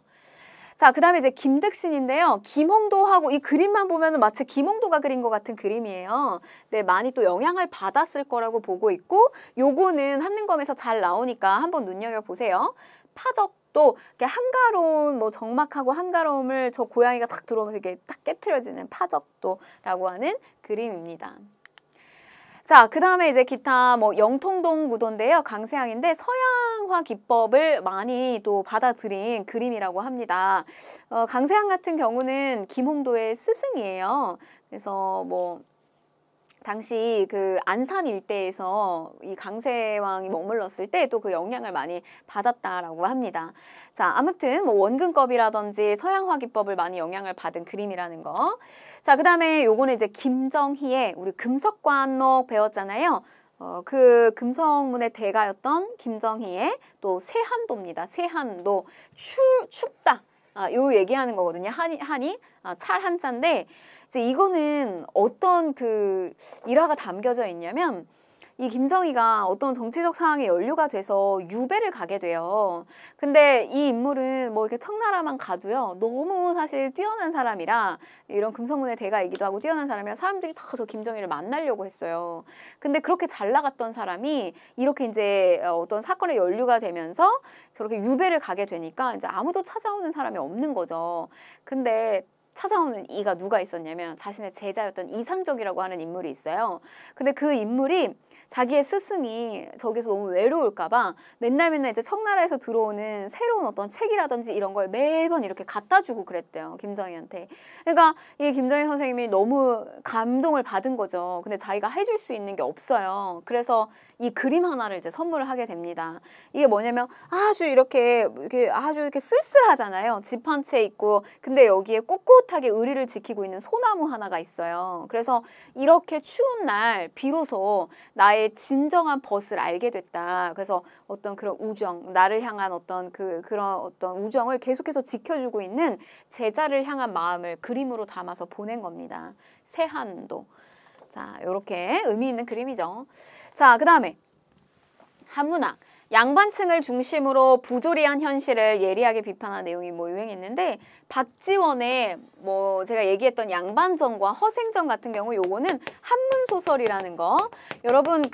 자, 그 다음에 이제 김득신인데요. 김홍도하고 이 그림만 보면은 마치 김홍도가 그린 것 같은 그림이에요. 네, 많이 또 영향을 받았을 거라고 보고 있고, 요거는 한능검에서 잘 나오니까 한번 눈여겨보세요. 파적도 이렇게 한가로운 뭐 정막하고 한가로움을 저 고양이가 딱 들어오면서 이렇게 딱 깨트려지는 파적도라고 하는 그림입니다. 자, 그 다음에 이제 기타 뭐 영통동 구도인데요. 강세항인데 서양화 기법을 많이 또 받아들인 그림이라고 합니다. 강세항 같은 경우는 김홍도의 스승이에요. 그래서 뭐 당시 그 안산 일대에서 이 강세왕이 머물렀을 때 또 그 영향을 많이 받았다라고 합니다. 자, 아무튼 뭐 원근법이라든지 서양화 기법을 많이 영향을 받은 그림이라는 거. 자, 그 다음에 요거는 이제 김정희의 우리 금석관록 배웠잖아요. 그 금성문의 대가였던 김정희의 또 세한도입니다. 세한도 춥다. 요 얘기하는 거거든요. 한이 찰 한자인데 이제 이거는 어떤 그 일화가 담겨져 있냐면 이 김정희가 어떤 정치적 상황에 연루가 돼서 유배를 가게 돼요. 근데 이 인물은 뭐 이렇게 청나라만 가도요. 너무 사실 뛰어난 사람이라 이런 금성문의 대가이기도 하고 뛰어난 사람이라 사람들이 다 저 김정희를 만나려고 했어요. 근데 그렇게 잘 나갔던 사람이 이렇게 이제 어떤 사건에 연루가 되면서 저렇게 유배를 가게 되니까 이제 아무도 찾아오는 사람이 없는 거죠. 근데 찾아오는 이가 누가 있었냐면 자신의 제자였던 이상적이라고 하는 인물이 있어요. 근데 그 인물이 자기의 스승이 저기서 너무 외로울까 봐 맨날 이제 청나라에서 들어오는 새로운 어떤 책이라든지 이런 걸 매번 이렇게 갖다 주고 그랬대요. 김정희한테. 그러니까 이 김정희 선생님이 너무 감동을 받은 거죠. 근데 자기가 해줄 수 있는 게 없어요. 그래서 이 그림 하나를 이제 선물을 하게 됩니다. 이게 뭐냐면 아주 이렇게 아주 이렇게 쓸쓸하잖아요. 집 한 채 있고 근데 여기에 꼿꼿하게 의리를 지키고 있는 소나무 하나가 있어요. 그래서 이렇게 추운 날 비로소 나의 진정한 벗을 알게 됐다. 그래서 어떤 그런 우정, 나를 향한 어떤 그런 어떤 우정을 계속해서 지켜주고 있는 제자를 향한 마음을 그림으로 담아서 보낸 겁니다. 세한도. 자, 이렇게 의미 있는 그림이죠. 자, 그 다음에 한문학. 양반층을 중심으로 부조리한 현실을 예리하게 비판한 내용이 뭐 유행했는데 박지원의 뭐 제가 얘기했던 양반전과 허생전 같은 경우 요거는 한문소설이라는 거. 여러분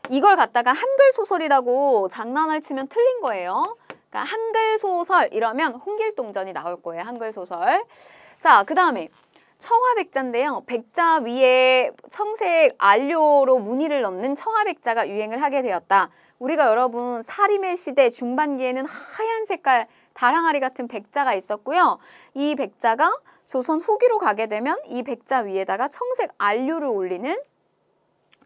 이걸 갖다가 한글 소설이라고 장난을 치면 틀린 거예요. 그러니까 한글 소설 이러면 홍길동전이 나올 거예요. 한글 소설. 자, 그 다음에 청화백자인데요. 백자 위에 청색 안료로 무늬를 넣는 청화백자가 유행을 하게 되었다. 우리가 여러분 사림의 시대 중반기에는 하얀 색깔 다랑아리 같은 백자가 있었고요. 이 백자가 조선 후기로 가게 되면 이 백자 위에다가 청색 안료를 올리는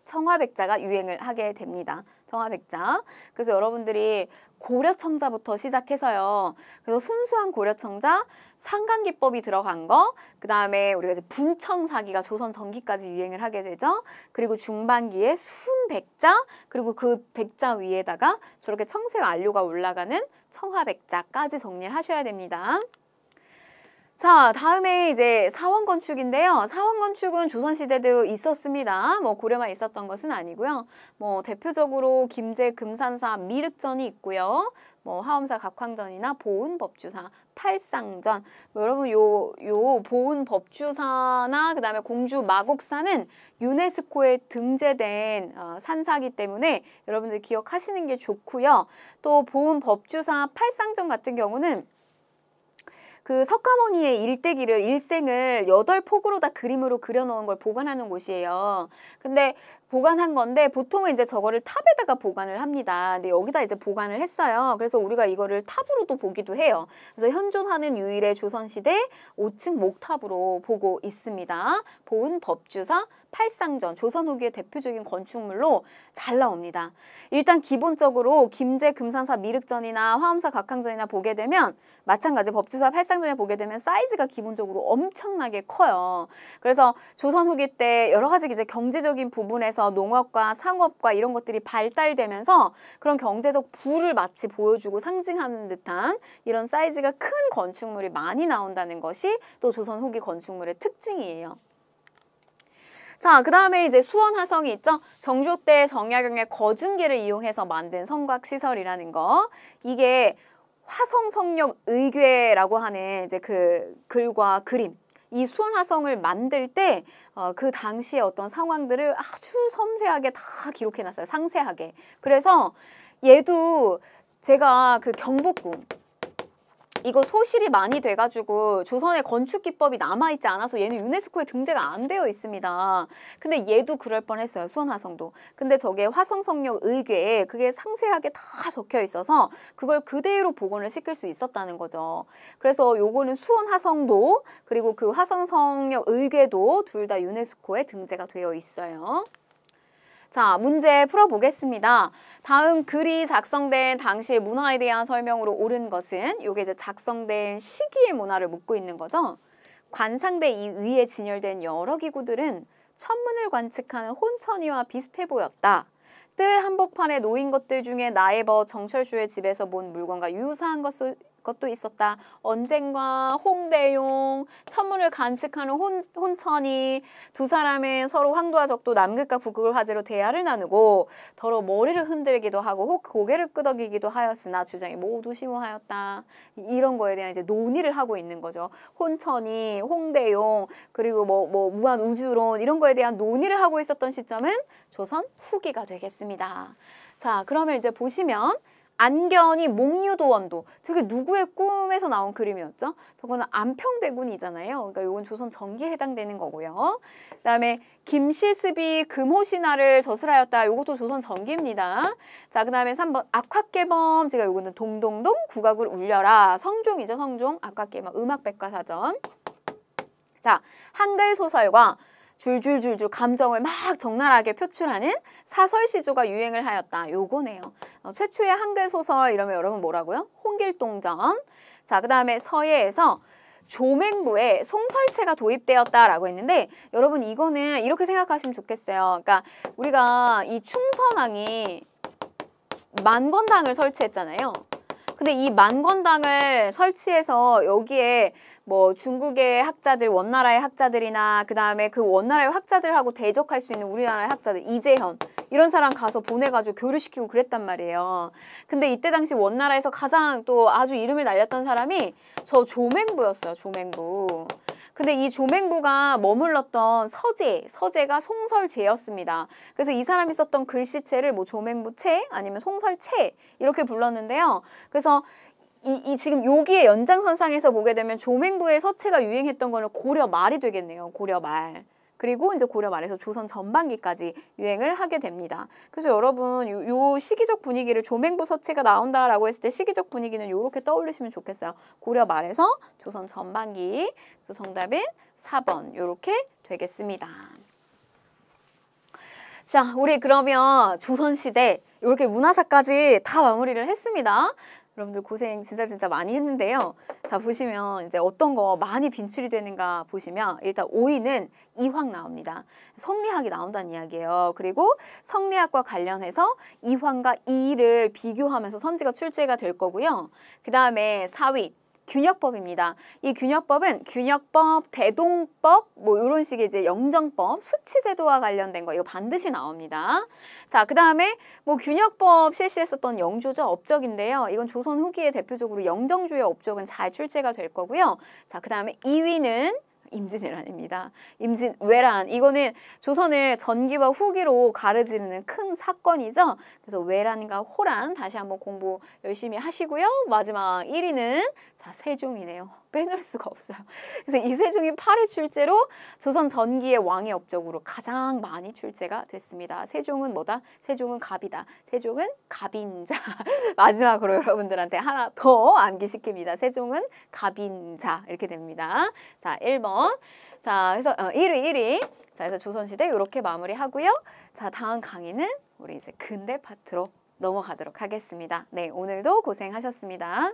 청화백자가 유행을 하게 됩니다. 청화백자. 그래서 여러분들이 고려청자부터 시작해서요. 그래서 순수한 고려청자, 상간기법이 들어간 거, 그 다음에 우리가 이제 분청사기가 조선 전기까지 유행을 하게 되죠. 그리고 중반기에 순백자, 그리고 그 백자 위에다가 저렇게 청색 안료가 올라가는 청화백자까지 정리를 하셔야 됩니다. 자, 다음에 이제 사원건축인데요. 사원건축은 조선시대도 있었습니다. 뭐 고려만 있었던 것은 아니고요. 뭐 대표적으로 김제 금산사 미륵전이 있고요. 뭐 하엄사 각황전이나 보은 법주사 팔상전. 뭐 여러분 요 보은 법주사나 그다음에 공주 마곡사는 유네스코에 등재된 산사기 때문에 여러분들 기억하시는 게 좋고요. 또 보은 법주사 팔상전 같은 경우는 그 석가모니의 일생을 8폭으로 다 그림으로 그려놓은 걸 보관하는 곳이에요. 근데 보관한 건데 보통은 이제 저거를 탑에다가 보관을 합니다. 근데 여기다 이제 보관을 했어요. 그래서 우리가 이거를 탑으로도 보기도 해요. 그래서 현존하는 유일의 조선시대 5층 목탑으로 보고 있습니다. 보은 법주사 팔상전, 조선 후기의 대표적인 건축물로 잘 나옵니다. 일단 기본적으로 김제 금산사 미륵전이나 화엄사 각황전이나 보게 되면 마찬가지 법주사 팔상전에 보게 되면 사이즈가 기본적으로 엄청나게 커요. 그래서 조선 후기 때 여러 가지 이제 경제적인 부분에서 농업과 상업과 이런 것들이 발달되면서 그런 경제적 부를 마치 보여주고 상징하는 듯한 이런 사이즈가 큰 건축물이 많이 나온다는 것이 또 조선 후기 건축물의 특징이에요. 자, 그 다음에 이제 수원화성이 있죠. 정조 때 정약용의 거중계를 이용해서 만든 성곽시설이라는 거. 이게 화성성역 의궤라고 하는 이제 그 글과 그림. 이 수원화성을 만들 때 그 당시의 어떤 상황들을 아주 섬세하게 다 기록해놨어요. 상세하게. 그래서 얘도 제가 그 경복궁 이거 소실이 많이 돼가지고 조선의 건축 기법이 남아있지 않아서 얘는 유네스코에 등재가 안 되어 있습니다. 근데 얘도 그럴 뻔했어요. 수원화성도. 근데 저게 화성성역 의궤에 그게 상세하게 다 적혀 있어서 그걸 그대로 복원을 시킬 수 있었다는 거죠. 그래서 요거는 수원화성도 그리고 그 화성성역 의궤도 둘 다 유네스코에 등재가 되어 있어요. 자, 문제 풀어보겠습니다. 다음 글이 작성된 당시의 문화에 대한 설명으로 옳은 것은 요게 이제 작성된 시기의 문화를 묻고 있는 거죠. 관상대 이 위에 진열된 여러 기구들은 천문을 관측하는 혼천이와 비슷해 보였다. 뜰 한복판에 놓인 것들 중에 나에버 정철조의 집에서 본 물건과 유사한 것도 있었다. 언쟁과 홍대용, 천문을 관측하는 혼천이 두 사람은 서로 황도와 적도 남극과 북극을 화제로 대화를 나누고 더러 머리를 흔들기도 하고 혹 고개를 끄덕이기도 하였으나 주장이 모두 심오하였다. 이런 거에 대한 이제 논의를 하고 있는 거죠. 혼천이, 홍대용, 그리고 뭐 무한 우주론 이런 거에 대한 논의를 하고 있었던 시점은 조선 후기가 되겠습니다. 자, 그러면 이제 보시면 안견이 목류도원도 저게 누구의 꿈에서 나온 그림이었죠? 저거는 안평대군이잖아요. 그러니까 요건 조선 전기에 해당되는 거고요. 그다음에 김시습이 금호신화를 저술하였다. 요것도 조선 전기입니다. 자, 그다음에 3번 악화깨범 제가 요거는 동동동 국악을 울려라. 성종이죠, 성종. 악화깨범 음악백과사전. 자, 한글 소설과 줄줄줄줄 감정을 막 적나라하게 표출하는 사설시조가 유행을 하였다. 요거네요. 최초의 한글 소설 이러면 여러분 뭐라고요? 홍길동전. 자, 그 다음에 서예에서 조맹부에 송설체가 도입되었다라고 했는데 여러분 이거는 이렇게 생각하시면 좋겠어요. 그러니까 우리가 이 충선왕이 만건당을 설치했잖아요. 근데 이 만건당을 설치해서 여기에 뭐 중국의 학자들, 원나라의 학자들이나 그 다음에 그 원나라의 학자들하고 대적할 수 있는 우리나라의 학자들, 이재현 이런 사람 가서 보내가지고 교류시키고 그랬단 말이에요. 근데 이때 당시 원나라에서 가장 또 아주 이름을 날렸던 사람이 저 조맹부였어요. 조맹부. 근데 이 조맹부가 머물렀던 서재가 송설제였습니다. 그래서 이 사람이 썼던 글씨체를 뭐 조맹부체 아니면 송설체 이렇게 불렀는데요. 그래서 이 지금 여기에 연장선상에서 보게 되면 조맹부의 서체가 유행했던 거는 고려 말이 되겠네요. 고려 말. 그리고 이제 고려 말에서 조선 전반기까지 유행을 하게 됩니다. 그래서 여러분 요 시기적 분위기를 조맹부 서체가 나온다라고 했을 때 시기적 분위기는 요렇게 떠올리시면 좋겠어요. 고려 말에서 조선 전반기. 그래서 정답은 4번 요렇게 되겠습니다. 자, 우리 그러면 조선시대 이렇게 문화사까지 다 마무리를 했습니다. 여러분들 고생 진짜 많이 했는데요. 자, 보시면 이제 어떤 거 많이 빈출이 되는가 보시면 일단 5위는 이황 나옵니다. 성리학이 나온다는 이야기예요. 그리고 성리학과 관련해서 이황과 이의를 비교하면서 선지가 출제가 될 거고요. 그 다음에 4위. 균역법입니다. 이 균역법은 균역법, 대동법 뭐 이런 식의 이제 영정법, 수치제도와 관련된 거 이거 반드시 나옵니다. 자, 그 다음에 뭐 균역법 실시했었던 영조죠. 업적인데요. 이건 조선 후기에 대표적으로 영정주의 업적은 잘 출제가 될 거고요. 자, 그 다음에 2위는 임진왜란입니다. 임진왜란 이거는 조선을 전기와 후기로 가르지르는 큰 사건이죠. 그래서 왜란과 호란 다시 한번 공부 열심히 하시고요. 마지막 1위는 자, 세종이네요. 빼놓을 수가 없어요. 그래서 이 세종이 8회 출제로 조선 전기의 왕의 업적으로 가장 많이 출제가 됐습니다. 세종은 뭐다? 세종은 갑이다. 세종은 갑인자. 마지막으로 여러분들한테 하나 더 암기시킵니다. 세종은 갑인자 이렇게 됩니다. 자, 1번. 자, 그래서 1위. 자, 그래서 조선시대 이렇게 마무리하고요. 자, 다음 강의는 우리 이제 근대 파트로 넘어가도록 하겠습니다. 네, 오늘도 고생하셨습니다.